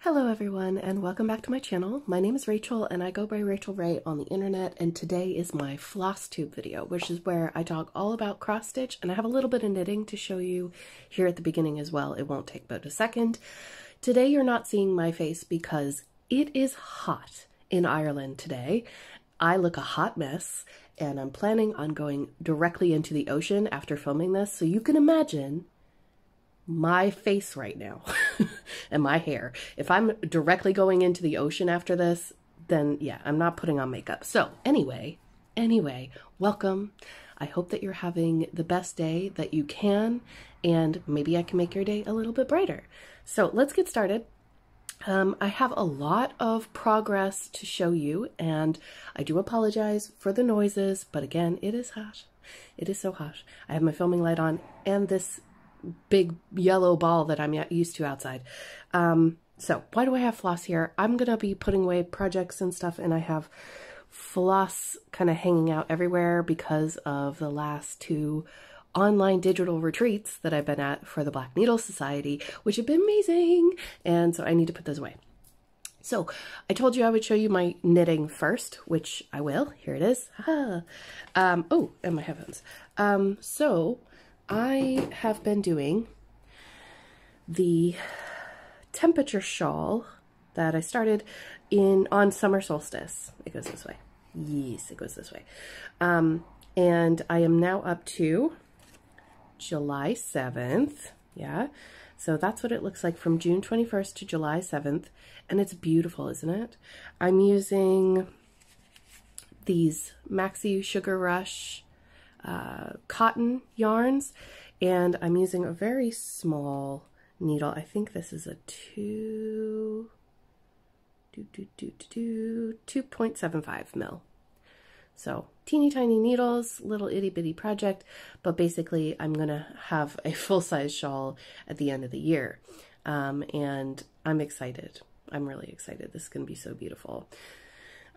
Hello everyone and welcome back to my channel. My name is Rachel and I go by Rachel Ray on the internet, and today is my Flosstube video, which is where I talk all about cross stitch, and I have a little bit of knitting to show you here at the beginning as well. It won't take but a second. Today you're not seeing my face because it is hot in Ireland today. I look a hot mess and I'm planning on going directly into the ocean after filming this, so you can imagine my face right now and my hair. If I'm directly going into the ocean after this, then yeah, I'm not putting on makeup. So anyway, welcome. I hope that you're having the best day that you can, and maybe I can make your day a little bit brighter. So let's get started. I have a lot of progress to show you, and I do apologize for the noises, but again, it is hot. It is so hot. I have my filming light on and this big yellow ball that I'm used to outside. So why do I have floss here? I'm gonna be putting away projects and stuff, and I have floss kind of hanging out everywhere because of the last two online digital retreats that I've been at for the Black Needle Society, which have been amazing, and so I need to put those away. So I told you I would show you my knitting first, which I will. Here it is. Oh, and my headphones. So I have been doing the temperature shawl that I started on summer solstice. It goes this way. Yes, it goes this way. And I am now up to July 7th. Yeah. So that's what it looks like from June 21st to July 7th. And it's beautiful, isn't it? I'm using these Maxi Sugar Rush cotton yarns, and I'm using a very small needle. I think this is a 2.75 mil. So teeny tiny needles, little itty bitty project, but basically I'm gonna have a full-size shawl at the end of the year, and I'm excited. I'm really excited. This is gonna be so beautiful.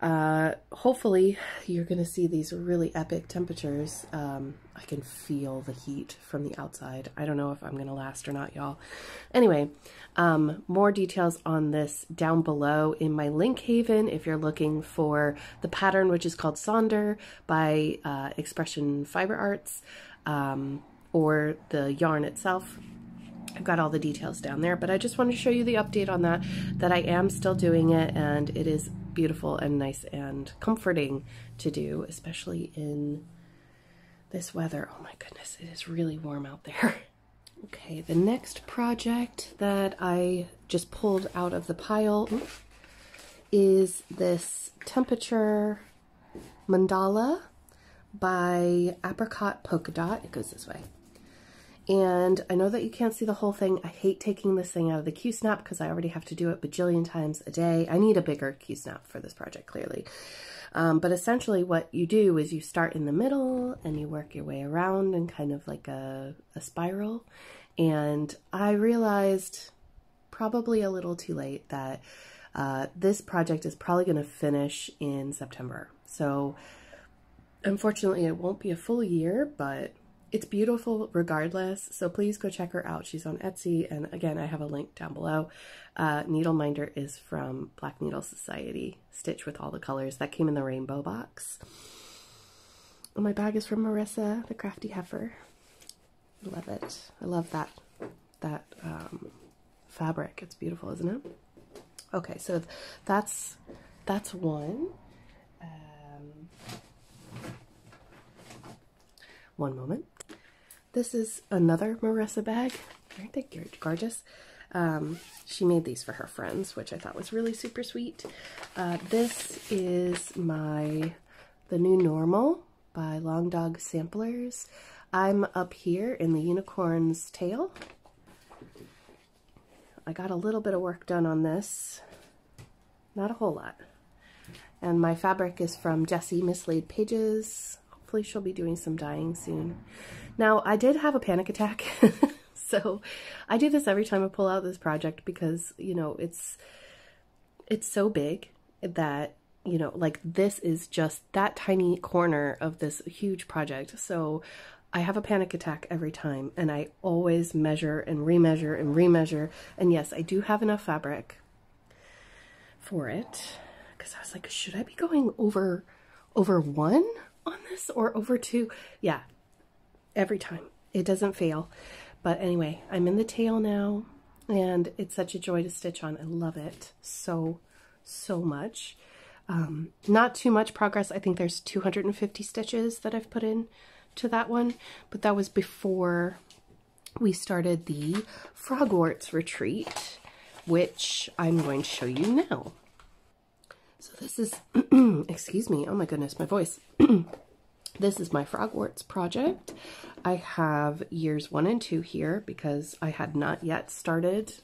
Hopefully you're going to see these really epic temperatures. I can feel the heat from the outside. I don't know if I'm going to last or not, y'all. Anyway, more details on this down below in my link haven if you're looking for the pattern, which is called Sonder by Expression Fiber Arts, or the yarn itself. I've got all the details down there, but I just wanted to show you the update on that I am still doing it, and it is beautiful and nice and comforting to do, especially in this weather. Oh my goodness, it is really warm out there. Okay, the next project that I just pulled out of the pile is this temperature mandala by Apricot Polka Dot. It goes this way. And I know that you can't see the whole thing. I hate taking this thing out of the Q-snap because I already have to do it bajillion times a day. I need a bigger Q-snap for this project, clearly. But essentially what you do is you start in the middle and you work your way around in kind of like a spiral. And I realized, probably a little too late, that this project is probably going to finish in September. So unfortunately it won't be a full year, but it's beautiful regardless, so please go check her out. She's on Etsy, and again, I have a link down below. Needle minder is from Black Needle Society, Stitch with all the colors. That came in the rainbow box. And my bag is from Marissa, the Crafty Heifer. I love it. I love that fabric. It's beautiful, isn't it? Okay, so that's one. One moment. This is another Marissa bag. Aren't they gorgeous? She made these for her friends, which I thought was really super sweet. This is the New Normal by Long Dog Samplers. I'm up here in the unicorn's tail. I got a little bit of work done on this. Not a whole lot. And my fabric is from Jessie Mislaid Pages. Hopefully she'll be doing some dyeing soon. Now, I did have a panic attack, so I do this every time I pull out this project because, you know, it's so big that, you know, like this is just that tiny corner of this huge project. So I have a panic attack every time, and I always measure and remeasure and remeasure. And yes, I do have enough fabric for it, because I was like, should I be going over 1 on this or over 2? Yeah, every time. It doesn't fail. But anyway, I'm in the tail now, and it's such a joy to stitch on. I love it so much. Not too much progress. I think there's 250 stitches that I've put in to that one, but that was before we started the Frogwarts Retreat, which I'm going to show you now. So this is, excuse me, oh my goodness, my voice. This is my Frogwarts project. I have years 1 and 2 here because I had not yet started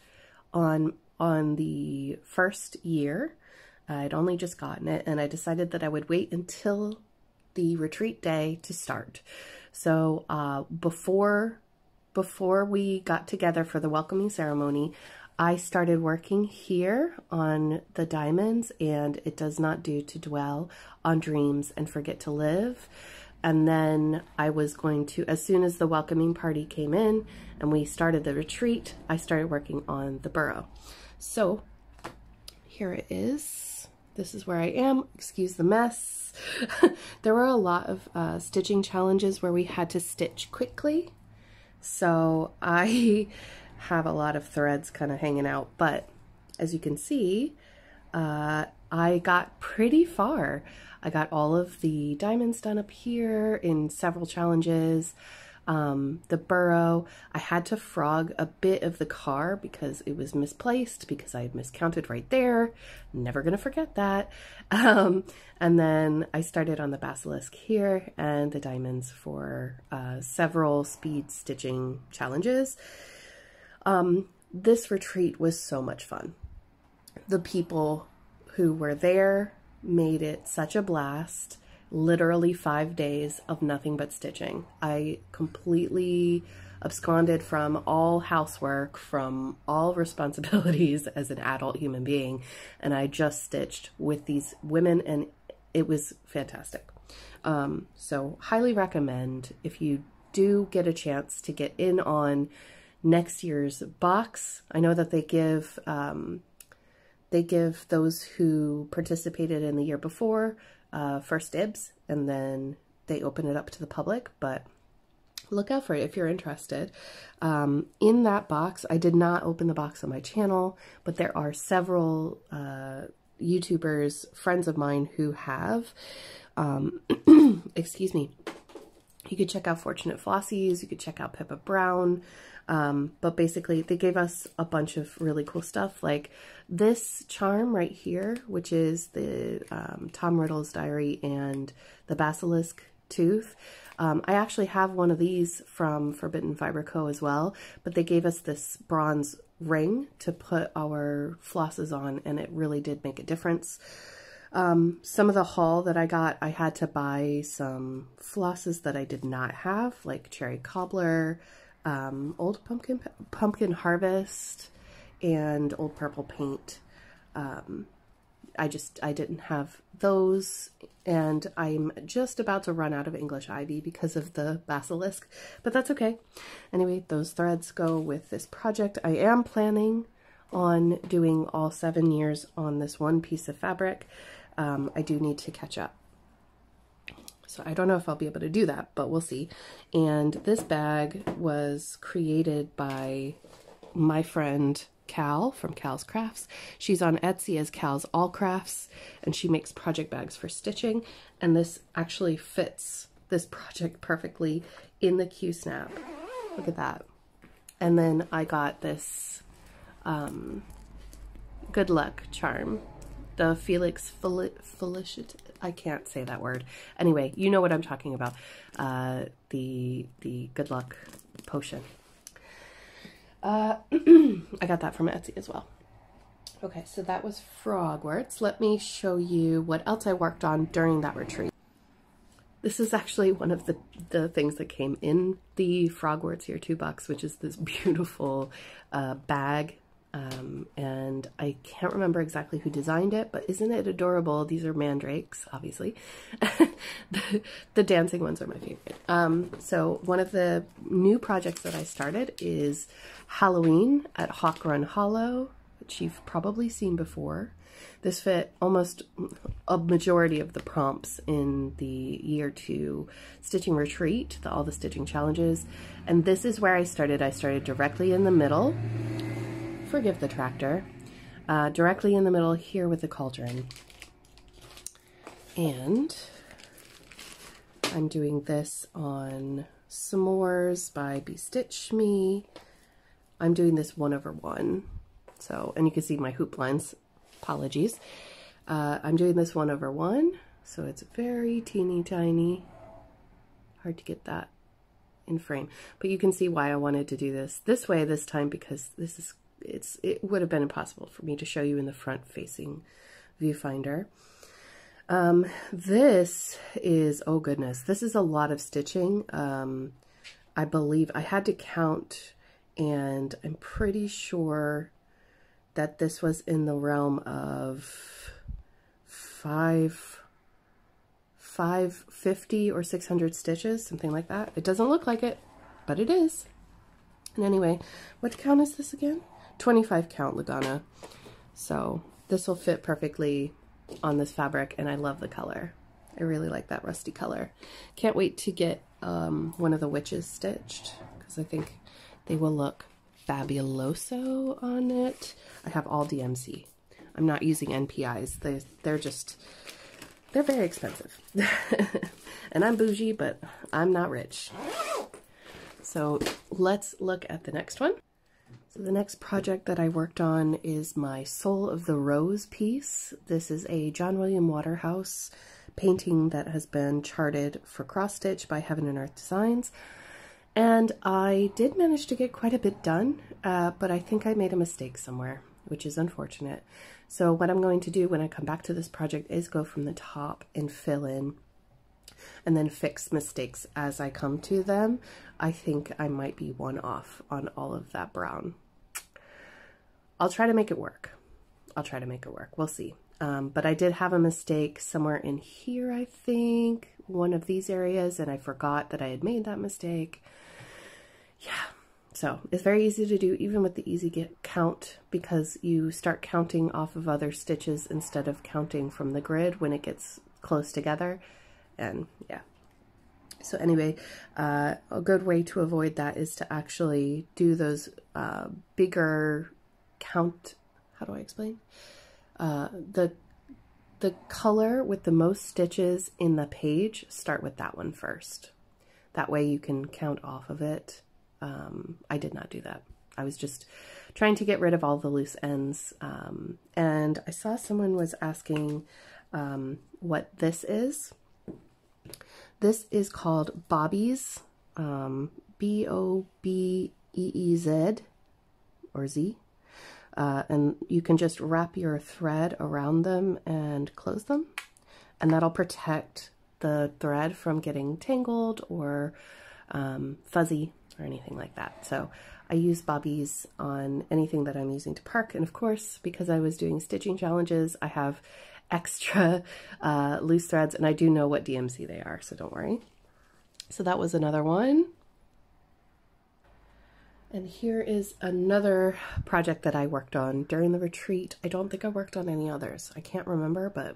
on the first year. I'd only just gotten it, and I decided that I would wait until the retreat day to start. So before we got together for the welcoming ceremony, I started working here on the diamonds, and it does not do to dwell on dreams and forget to live. And then I was going to, as soon as the welcoming party came in and we started the retreat, I started working on the burrow. So here it is. This is where I am. Excuse the mess. There were a lot of stitching challenges where we had to stitch quickly. So I have a lot of threads kind of hanging out, but as you can see, I got pretty far. I got all of the diamonds done up here in several challenges. The burrow, I had to frog a bit of the car because it was misplaced, because I had miscounted right there. Never gonna forget that. And then I started on the basilisk here and the diamonds for several speed stitching challenges. This retreat was so much fun. The people who were there made it such a blast. Literally 5 days of nothing but stitching. I completely absconded from all housework, from all responsibilities as an adult human being, and I just stitched with these women, and it was fantastic. So highly recommend, if you do get a chance to get in on next year's box. I know that they give those who participated in the year before first dibs, and then they open it up to the public, but look out for it if you're interested. In that box, I did not open the box on my channel, but there are several YouTubers, friends of mine, who have. Excuse me. You could check out Fortunate Flossies, you could check out Pippa Brown, but basically they gave us a bunch of really cool stuff, like this charm right here, which is the Tom Riddle's diary and the basilisk tooth. I actually have one of these from Forbidden Fiber Co. as well, but they gave us this bronze ring to put our flosses on, and it really did make a difference. Some of the haul that I got, I had to buy some flosses that I did not have, like Cherry Cobbler, Old Pumpkin Harvest, and Old Purple Paint. I didn't have those, and I'm just about to run out of English Ivy because of the basilisk, but that's okay. Anyway, those threads go with this project. I am planning on doing all 7 years on this one piece of fabric. I do need to catch up. So I don't know if I'll be able to do that, but we'll see. And this bag was created by my friend Cal from Cal's Crafts. She's on Etsy as Cal's All Crafts, and she makes project bags for stitching. And this actually fits this project perfectly in the Q-snap. Look at that. And then I got this good luck charm. The Felix Felicit, I can't say that word. Anyway, you know what I'm talking about. The good luck potion. I got that from Etsy as well. Okay, so that was Frogwarts. Let me show you what else I worked on during that retreat. This is actually one of the things that came in the Frogwarts Year 2 box, which is this beautiful bag. And I can't remember exactly who designed it, but isn't it adorable? These are mandrakes, obviously. The dancing ones are my favorite. So one of the new projects that I started is Halloween at Hawk Run Hollow, which you've probably seen before. This fit almost a majority of the prompts in the year 2 stitching retreat, all the stitching challenges. And this is where I started. I started directly in the middle. Forgive the tractor. Directly in the middle here with the cauldron. And I'm doing this on S'mores by Be Stitch Me. I'm doing this 1/1. So, and you can see my hoop lines. Apologies. I'm doing this 1/1, so it's very teeny tiny. Hard to get that in frame, but you can see why I wanted to do this way this time, because it would have been impossible for me to show you in the front facing viewfinder. This is, oh goodness, this is a lot of stitching. I believe I had to count, and I'm pretty sure that this was in the realm of 550 or 600 stitches, something like that. It doesn't look like it, but it is. And anyway, what count is this again? 25 count Lagana. So this will fit perfectly on this fabric, and I love the color. I really like that rusty color. Can't wait to get one of the witches stitched, because I think they will look fabuloso on it. I have all DMC. I'm not using NPIs. They're very expensive. And I'm bougie, but I'm not rich. So let's look at the next one. So the next project that I worked on is my Soul of the Rose piece. This is a John William Waterhouse painting that has been charted for cross stitch by Heaven and Earth Designs. And I did manage to get quite a bit done, but I think I made a mistake somewhere, which is unfortunate. So what I'm going to do when I come back to this project is go from the top and fill in, and then fix mistakes as I come to them. I think I might be one off on all of that brown. I'll try to make it work. I'll try to make it work. We'll see. But I did have a mistake somewhere in here, I think, one of these areas, and I forgot that I had made that mistake. Yeah, so it's very easy to do, even with the easy count, because you start counting off of other stitches instead of counting from the grid when it gets close together. And yeah, so anyway, a good way to avoid that is to actually do those bigger count, how do I explain? The color with the most stitches in the page, start with that one first. That way you can count off of it. I did not do that. I was just trying to get rid of all the loose ends. And I saw someone was asking what this is. This is called Bobbies, B-O-B-E-E-Z, or Z. And you can just wrap your thread around them and close them, and that'll protect the thread from getting tangled or fuzzy or anything like that. So I use bobbies on anything that I'm using to park, and of course, because I was doing stitching challenges, I have extra loose threads, and I do know what DMC they are, so don't worry. So that was another one. And here is another project that I worked on during the retreat. I don't think I worked on any others. I can't remember, but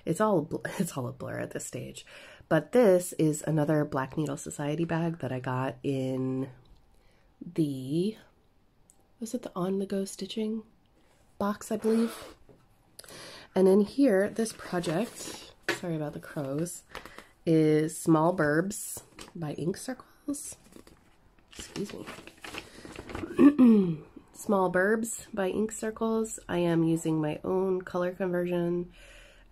it's all a blur at this stage. But this is another Black Needle Society bag that I got in the, was it the On The Go Stitching box, I believe? And in here, this project, sorry about the crows, is Small Burbs by Ink Circles. Excuse me. Small Burbs by Ink Circles. I am using my own color conversion,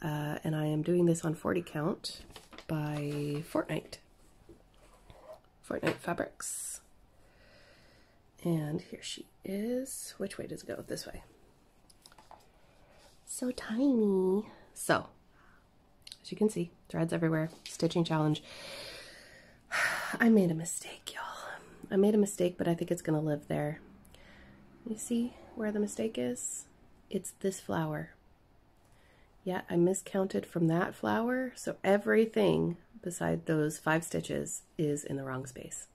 and I am doing this on 40 count by Fortnite Fabrics. And here she is. Which way does it go? This way. So tiny. So, as you can see, threads everywhere. Stitching challenge. I made a mistake, y'all. I made a mistake, but I think it's going to live there. You see where the mistake is? It's this flower. Yeah, I miscounted from that flower, so everything beside those 5 stitches is in the wrong space.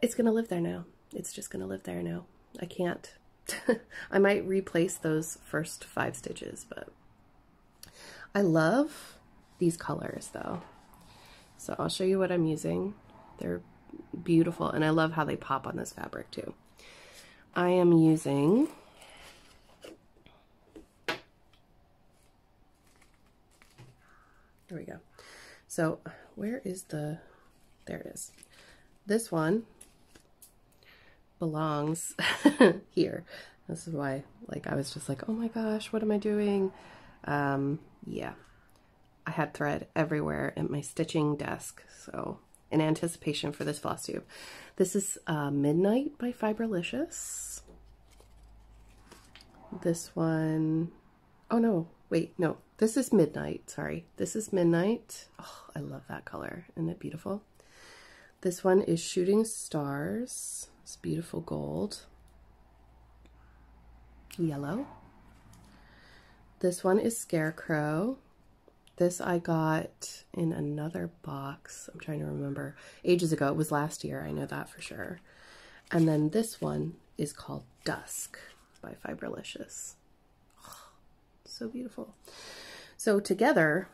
It's going to live there now. It's just going to live there now. I can't I might replace those first 5 stitches, but I love these colors though. So I'll show you what I'm using. They're beautiful, and I love how they pop on this fabric too. I am using there we go. So where is the, there it is. This one belongs here. This is why, like, I was just like, oh my gosh, what am I doing? Yeah, I had thread everywhere at my stitching desk, so in anticipation for this floss tube. This is Midnight by Fibrelicious. This one, oh no, wait, no, this is Midnight, sorry. This is Midnight. Oh, I love that color. Isn't it beautiful? This one is Shooting Stars. It's beautiful gold. Yellow. This one is Scarecrow. This I got in another box. I'm trying to remember. Ages ago. It was last year. I know that for sure. And then this one is called Dusk by Fibrelicious. Oh, so beautiful. So together,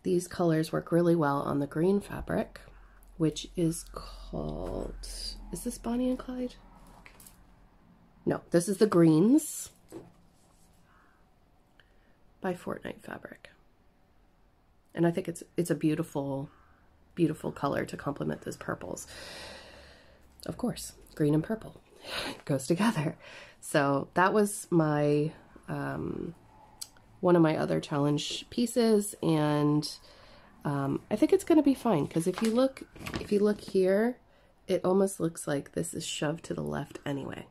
these colors work really well on the green fabric, which is called, is this Bonnie and Clyde? No, this is the Greens by Fortnite Fabric. And I think it's a beautiful, beautiful color to complement those purples. Of course, green and purple goes together. So that was my, one of my other challenge pieces, and I think it's going to be fine, because if you look here, it almost looks like this is shoved to the left anyway.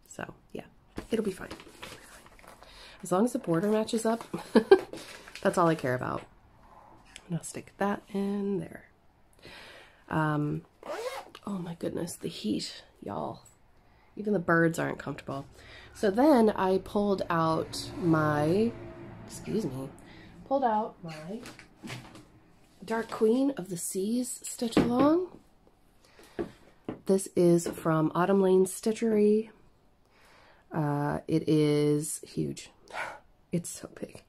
So yeah, it'll be fine. As long as the border matches up, that's all I care about. And I'll stick that in there. Oh my goodness, the heat, y'all. Even the birds aren't comfortable. So then I pulled out my, pulled out my Dark Queen of the Seas stitch along. This is from Autumn Lane Stitchery. It is huge. It's so big,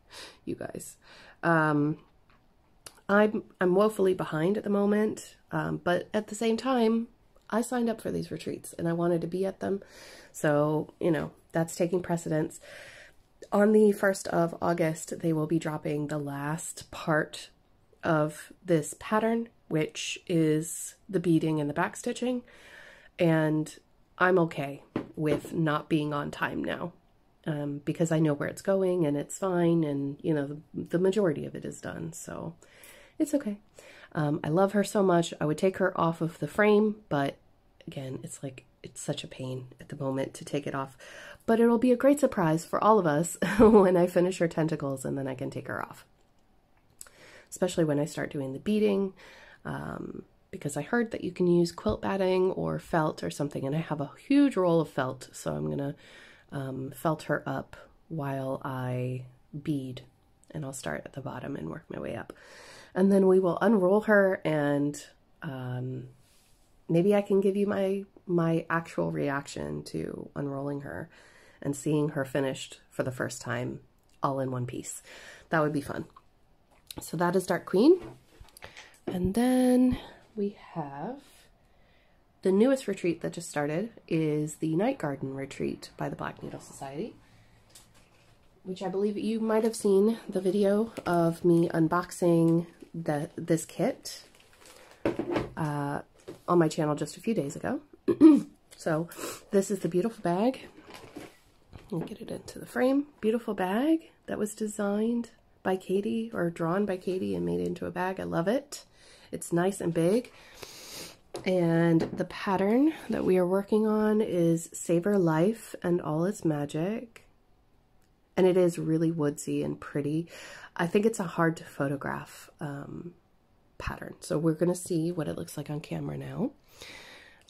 you guys. I'm woefully behind at the moment, but at the same time, I signed up for these retreats and I wanted to be at them. So, you know, that's taking precedence. On the 1st of August, they will be dropping the last part of this pattern, which is the beading and the back stitching. And I'm okay with not being on time now, because I know where it's going and it's fine. And, you know, the majority of it is done. So it's okay. I love her so much. I would take her off of the frame, but again, it's like, it's such a pain at the moment to take it off. But it'll be a great surprise for all of us when I finish her tentacles, and then I can take her off. Especially when I start doing the beading, because I heard that you can use quilt batting or felt or something, and I have a huge roll of felt, so I'm going to felt her up while I bead, and I'll start at the bottom and work my way up. And then we will unroll her, and maybe I can give you my actual reaction to unrolling her and seeing her finished for the first time all in one piece. That would be fun. So that is Dark Queen. And then we have the newest retreat that just started is the Night Garden Retreat by the Black Needle Society, which I believe you might have seen the video of me unboxing this kit on my channel just a few days ago. So this is the beautiful bag. I'll get it into the frame. Beautiful bag that was designed by Katie, or drawn by Katie and made into a bag. I love it. It's nice and big. And the pattern that we are working on is Savor Life and All Its Magic. And it is really woodsy and pretty. I think it's a hard to photograph pattern. So we're going to see what it looks like on camera now.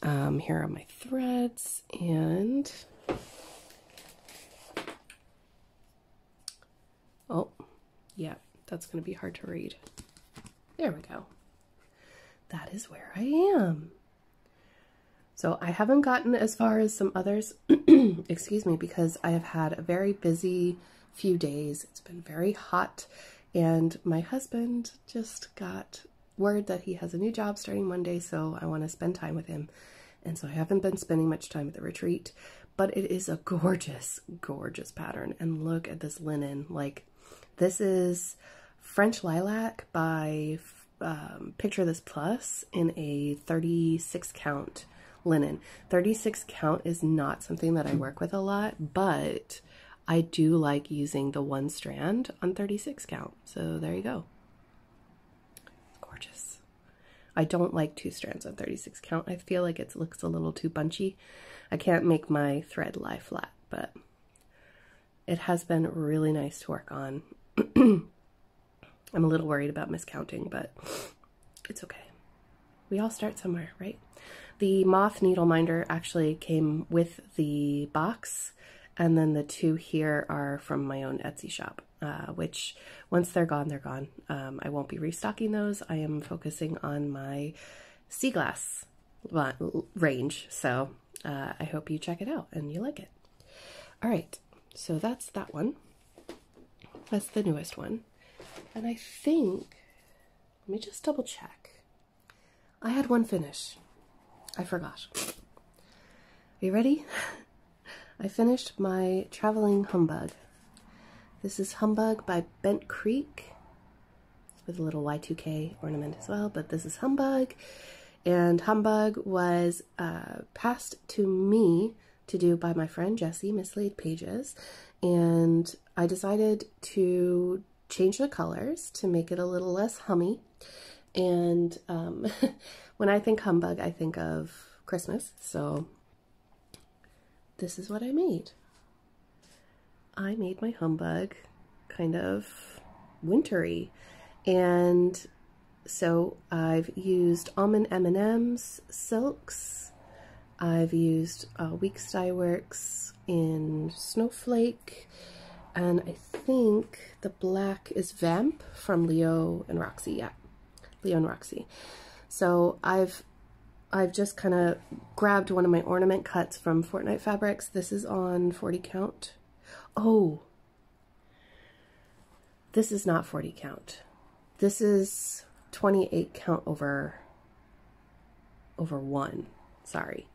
Here are my threads, and oh, yeah, that's going to be hard to read. There we go. That is where I am. So I haven't gotten as far as some others, excuse me, because I have had a very busy few days. It's been very hot, and my husband just got word that he has a new job starting Monday, so I want to spend time with him. And so I haven't been spending much time at the retreat, but it is a gorgeous, gorgeous pattern. And look at this linen. Like, this is French lilac by Picture This Plus in a 36 count linen. 36 count is not something that I work with a lot, but I do like using the one strand on 36 count. So there you go. Gorgeous. I don't like two strands on 36 count. I feel like it looks a little too bunchy. I can't make my thread lie flat, but it has been really nice to work on. I'm a little worried about miscounting, but it's okay. We all start somewhere, right? The moth needle minder actually came with the box, and then the two here are from my own Etsy shop, which once they're gone, they're gone. I won't be restocking those. I am focusing on my sea glass range, so I hope you check it out and you like it. All right, so that's that one. That's the newest one. And I think, let me just double check. I had one finish. I forgot. Are you ready? I finished my Traveling Humbug. This is Humbug by Bent Creek with a little Y2K ornament as well, but this is Humbug. And Humbug was passed to me to do by my friend Jessie, Mislaid Pages, and I decided to change the colors to make it a little less hummy. And when I think Humbug, I think of Christmas, so this is what I made. I made my Humbug kind of wintry, and so I've used almond M&Ms, silks. I've used Weeks Dye Works in Snowflake, and I think the black is Vamp from Leo and Roxy. Yeah, Leo and Roxy. So I've just kind of grabbed one of my ornament cuts from Fortnite Fabrics. This is on 40 count. Oh, this is not 40 count. This is 28 count over 1. Sorry,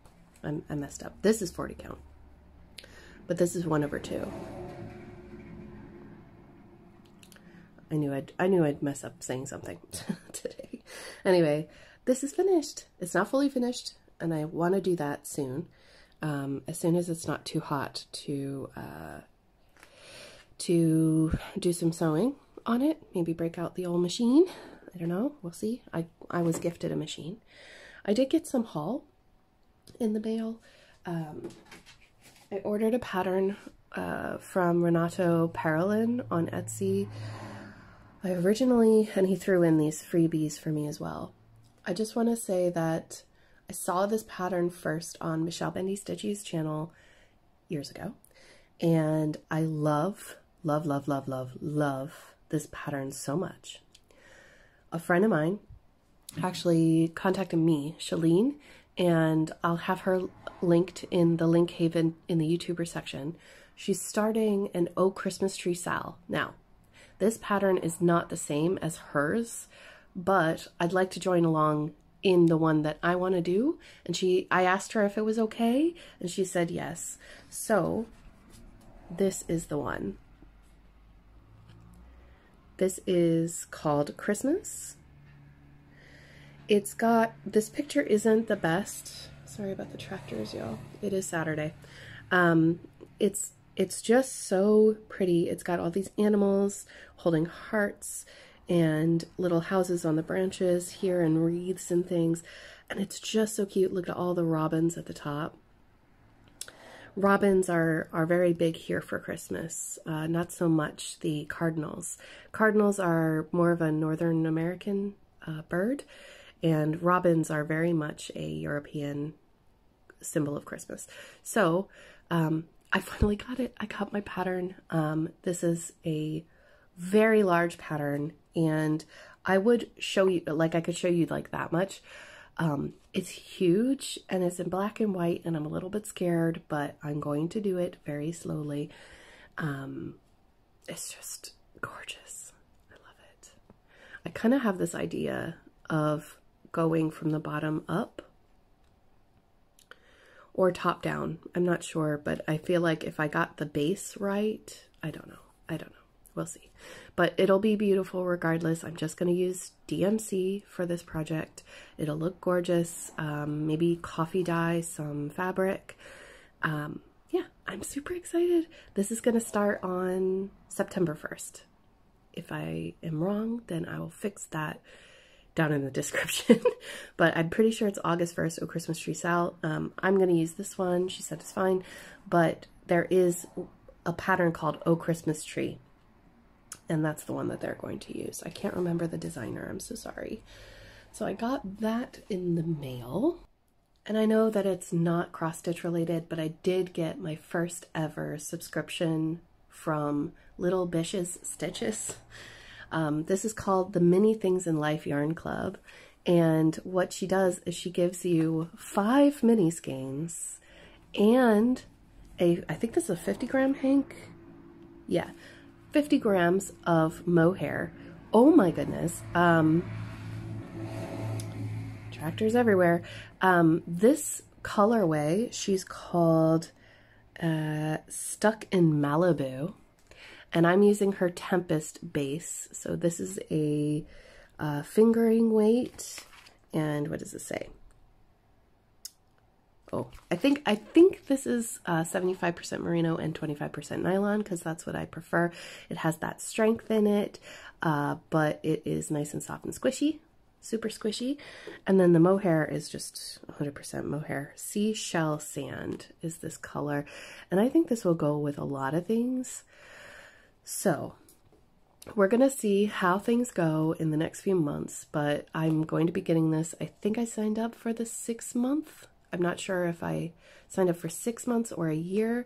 I messed up. This is 40 count, but this is 1/2. I knew I'd mess up saying something today. Anyway, this is finished. It's not fully finished, and I want to do that soon. As soon as it's not too hot to do some sewing on it. Maybe break out the old machine. I don't know. We'll see. I was gifted a machine. I did get some haul in the mail. I ordered a pattern from Renato Parolin on Etsy. And he threw in these freebies for me as well. I just want to say that I saw this pattern first on Michelle Bendy Stitchy's channel years ago, and I love this pattern so much. A friend of mine actually contacted me, Shalene, and I'll have her linked in the link haven in the YouTuber section. She's starting an Oh Christmas Tree Sal. Now, this pattern is not the same as hers, but I'd like to join along in the one that I want to do. And I asked her if it was okay, and she said yes. So this is the one. This is called Christmas. It's got, this picture isn't the best. Sorry about the tractors, y'all. It is Saturday. It's just so pretty. It's got all these animals holding hearts and little houses on the branches here and wreaths and things. And it's just so cute. Look at all the robins at the top. Robins are very big here for Christmas. Not so much the cardinals. Cardinals are more of a Northern American bird, and robins are very much a European symbol of Christmas. So I finally got it. I got my pattern. This is a very large pattern, and I would show you, like I could show you like that much, It's huge and it's in black and white, and I'm a little bit scared, but I'm going to do it very slowly. It's just gorgeous. I love it. I kind of have this idea of going from the bottom up or top down. I'm not sure, but I feel like if I got the base right, I don't know. We'll see. But it'll be beautiful regardless. I'm just going to use DMC for this project. It'll look gorgeous. Maybe coffee dye some fabric. Yeah, I'm super excited. This is going to start on September 1st. If I am wrong, then I will fix that down in the description. But I'm pretty sure it's August 1st, Oh Christmas Tree Sal. I'm going to use this one. She said it's fine. But there is a pattern called Oh Christmas Tree. And that's the one that they're going to use. I can't remember the designer. I'm so sorry. So I got that in the mail. And I know that it's not cross-stitch related, but I did get my first ever subscription from Little Bish's Stitches. This is called the Many Things in Life Yarn Club. And what she does is she gives you 5 mini skeins and I think this is a 50-gram hank. Yeah. 50 grams of mohair. Oh my goodness. Tractors everywhere. This colorway, she's called Stuck in Malibu. And I'm using her Tempest base. So this is a fingering weight. And what does it say? Oh, I think this is 75% merino and 25% nylon, because that's what I prefer. It has that strength in it, but it is nice and soft and squishy, super squishy. And then the mohair is just 100% mohair. Seashell Sand is this color, and I think this will go with a lot of things. So we're gonna see how things go in the next few months, but I'm going to be getting this. I think I signed up for the 6-month. I'm not sure if I signed up for 6 months or a year,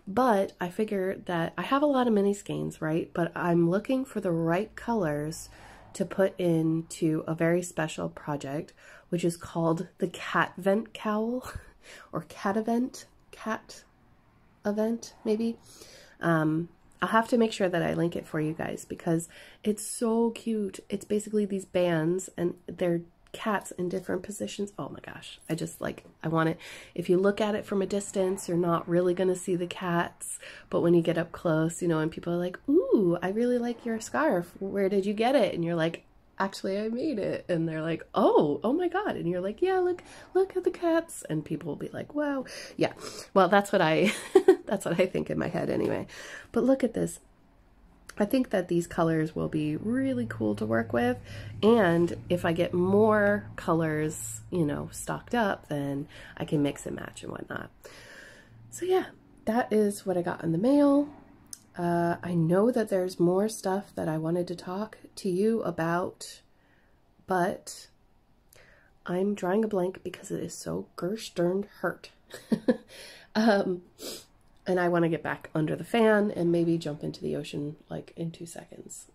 but I figure that I have a lot of mini skeins, right? But I'm looking for the right colors to put into a very special project, which is called the Cat Vent Cowl, or Cat Event, maybe. I'll have to make sure that I link it for you guys because it's so cute. It's basically these bands and they're cats in different positions. Oh my gosh, I want it. If you look at it from a distance, you're not really going to see the cats, but when you get up close, you know, and people are like, ooh, I really like your scarf, where did you get it? And you're like, actually I made it. And they're like, oh my god. And you're like, yeah, look at the cats. And people will be like, wow. Yeah, well, that's what I that's what I think in my head anyway. But look at this. I think that these colors will be really cool to work with, and if I get more colors, you know, stocked up, then I can mix and match and whatnot. So yeah, that is what I got in the mail. I know that there's more stuff that I wanted to talk to you about, but I'm drawing a blank because it is so gersh darned hurt. And I want to get back under the fan and maybe jump into the ocean like in 2 seconds.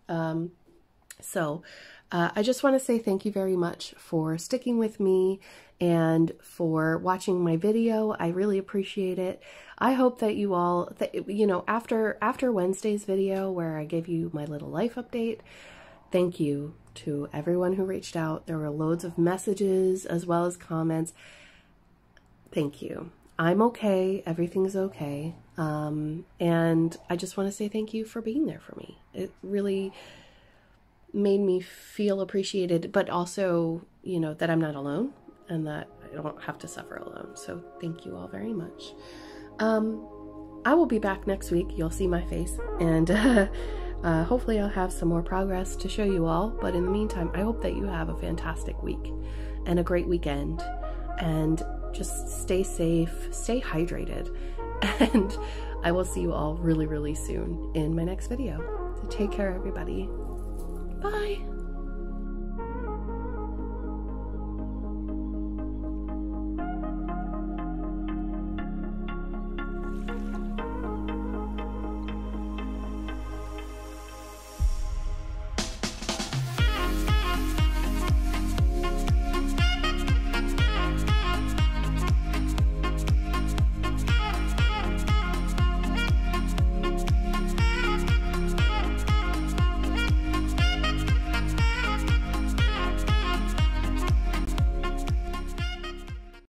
So I just want to say thank you very much for sticking with me and for watching my video. I really appreciate it. I hope that you all, you know, after Wednesday's video where I gave you my little life update, thank you to everyone who reached out. There were loads of messages as well as comments. Thank you. I'm okay. Everything's okay. And I just want to say thank you for being there for me. It really made me feel appreciated, but also, you know, that I'm not alone and that I don't have to suffer alone. So thank you all very much. I will be back next week. You'll see my face, and hopefully I'll have some more progress to show you all. But in the meantime, I hope that you have a fantastic week and a great weekend, and just stay safe, stay hydrated, and I will see you all really, really soon in my next video. So take care, everybody. Bye.